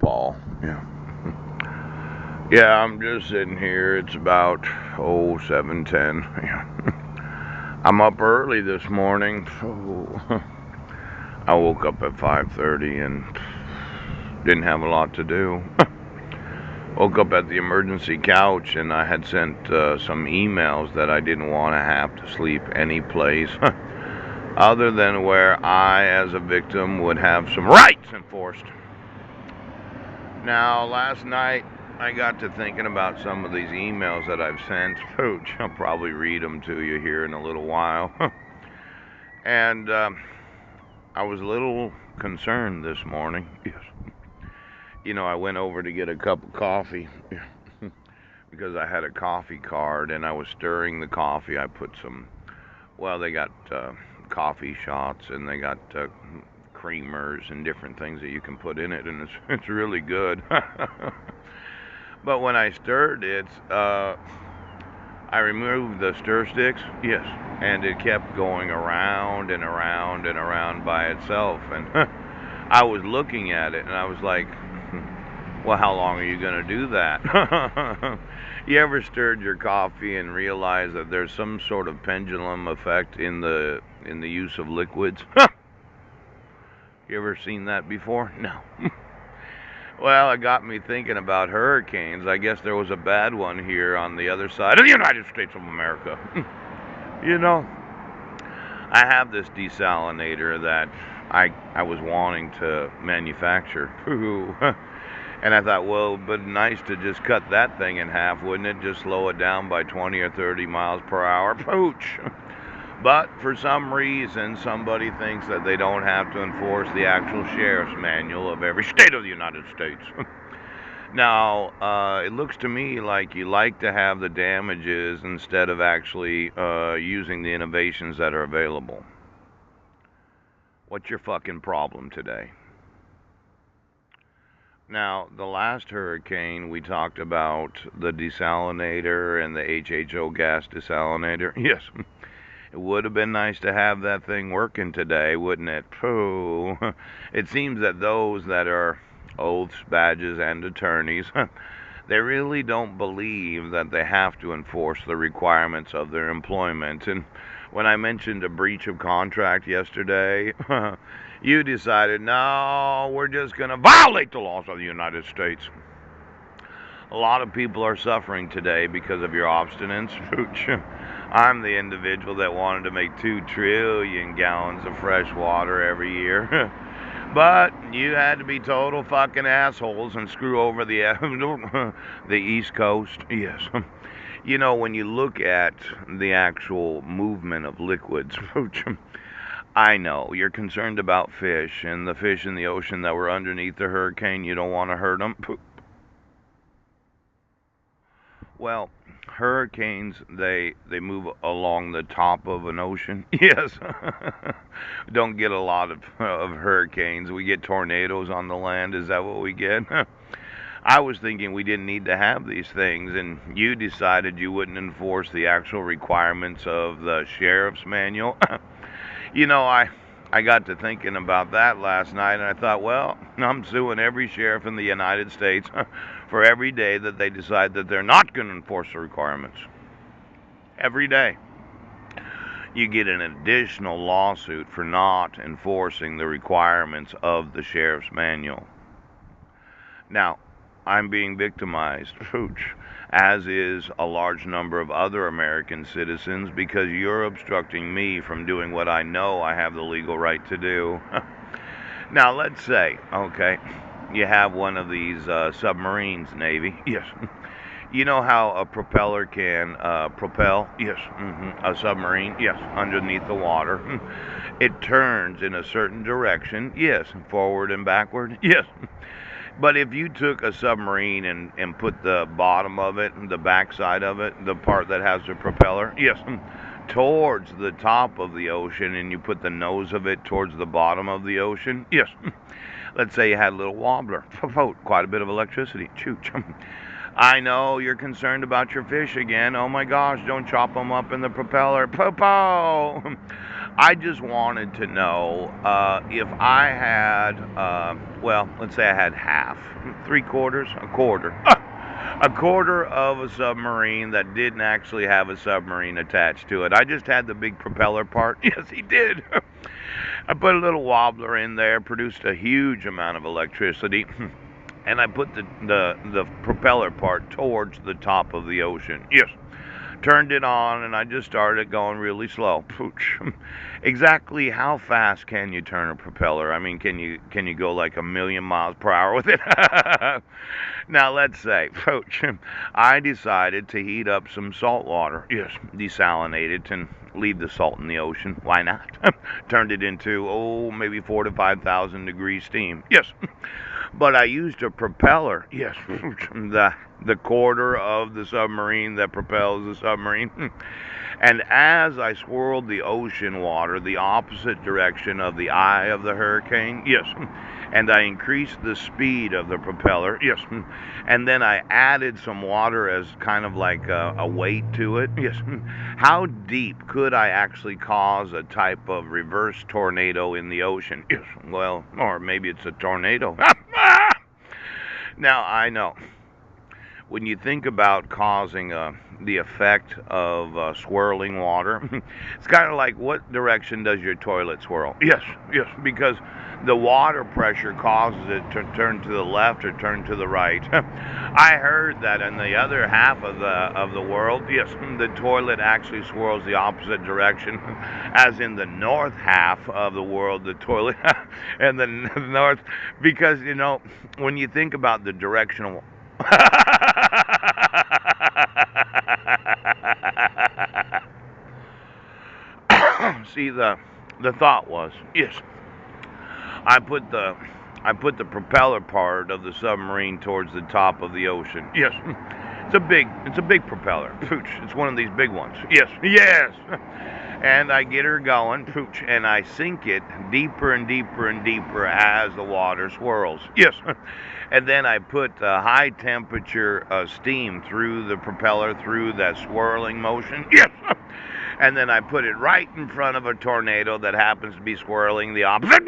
Paul. Yeah. Yeah, I'm just sitting here. It's about 7:10. Yeah. I'm up early this morning. So I woke up at 5:30 and didn't have a lot to do. Woke up at the emergency couch and I had sent some emails that I didn't want to have to sleep any place other than where I, as a victim, would have some rights enforced. Now, last night I got to thinking about some of these emails that I've sent. Pooch, I'll probably read them to you here in a little while. And I was a little concerned this morning. Yes. I went over to get a cup of coffee because I had a coffee card and I was stirring the coffee. I put they got coffee shots and they got creamers and different things that you can put in it, and it's really good. But when I stirred it, I removed the stir sticks, yes, and it kept going around and around and around by itself. And I was looking at it and I was like, well, how long are you going to do that? You ever stirred your coffee and realized that there's some sort of pendulum effect in the use of liquids? You ever seen that before? No. Well, it got me thinking about hurricanes. I guess there was a bad one here on the other side of the United States of America. You know, I have this desalinator that I was wanting to manufacture. And I thought, well, but nice to just cut that thing in half, wouldn't it? Just slow it down by 20 or 30 miles per hour. Pooch. But for some reason, somebody thinks that they don't have to enforce the actual sheriff's manual of every state of the United States. Now, it looks to me like you like to have the damages instead of actually using the innovations that are available. What's your fucking problem today? Now, the last hurricane, we talked about the desalinator and the HHO gas desalinator. Yes. It would have been nice to have that thing working today, wouldn't it? Pooh. It seems that those that are oaths, badges, and attorneys, they really don't believe that they have to enforce the requirements of their employment. And when I mentioned a breach of contract yesterday, you decided, no, we're just going to violate the laws of the United States. A lot of people are suffering today because of your obstinance. I'm the individual that wanted to make 2 trillion gallons of fresh water every year. But you had to be total fucking assholes and screw over the East Coast. Yes. When you look at the actual movement of liquids, I know you're concerned about fish and the fish in the ocean that were underneath the hurricane. You don't want to hurt them. Well, hurricanes, they move along the top of an ocean. Yes. Don't get a lot of hurricanes. We get tornadoes on the land. Is that what we get? I was thinking we didn't need to have these things, and you decided you wouldn't enforce the actual requirements of the sheriff's manual. I got to thinking about that last night, and I thought, well, I'm suing every sheriff in the United States for every day that they decide that they're not going to enforce the requirements. Every day. You get an additional lawsuit for not enforcing the requirements of the sheriff's manual. Now, I'm being victimized, as is a large number of other American citizens, because you're obstructing me from doing what I know I have the legal right to do. Now, let's say, okay, you have one of these submarines, Navy. Yes. You know how a propeller can propel? Yes. A submarine? Yes. Underneath the water. It turns in a certain direction. Yes. Forward and backward. Yes. But if you took a submarine and put the bottom of it, the backside of it, the part that has the propeller, yes, towards the top of the ocean, and you put the nose of it towards the bottom of the ocean, yes. Let's say you had a little wobbler, quite a bit of electricity. I know you're concerned about your fish again. Oh my gosh, don't chop them up in the propeller. I just wanted to know if I had, well, let's say I had half, three quarters, a quarter. A quarter of a submarine that didn't actually have a submarine attached to it. I just had the big propeller part. Yes, he did. I put a little wobbler in there, produced a huge amount of electricity, and I put the propeller part towards the top of the ocean. Yes, turned it on, and I just started going really slow. Pooch. Exactly how fast can you turn a propeller? I mean, can you go like 1,000,000 miles per hour with it? Now let's say, Pooch, I decided to heat up some salt water. Yes, desalinate it and leave the salt in the ocean. Why not? Turned it into maybe 4 to 5,000 degree steam. Yes. But I used a propeller. Yes, the quarter of the submarine that propels the submarine. And as I swirled the ocean water the opposite direction of the eye of the hurricane, yes, and I increased the speed of the propeller, yes, and then I added some water as kind of like a weight to it, yes. How deep could I actually cause a type of reverse tornado in the ocean? Yes, well, or maybe it's a tornado. Now, I know when you think about causing the effect of swirling water, it's kind of like, what direction does your toilet swirl? Yes, yes, because the water pressure causes it to turn to the left or turn to the right. I heard that in the other half of the world, yes, the toilet actually swirls the opposite direction, as in the north half of the world, the toilet, and the north, because when you think about the directional See, the thought was, yes, I put the I put the propeller part of the submarine towards the top of the ocean. Yes. It's a big propeller. Pooch. It's one of these big ones. Yes. Yes. And I get her going, pooch, and I sink it deeper and deeper and deeper as the water swirls. Yes. And then I put high temperature steam through the propeller, through that swirling motion. Yes. And then I put it right in front of a tornado that happens to be swirling the opposite.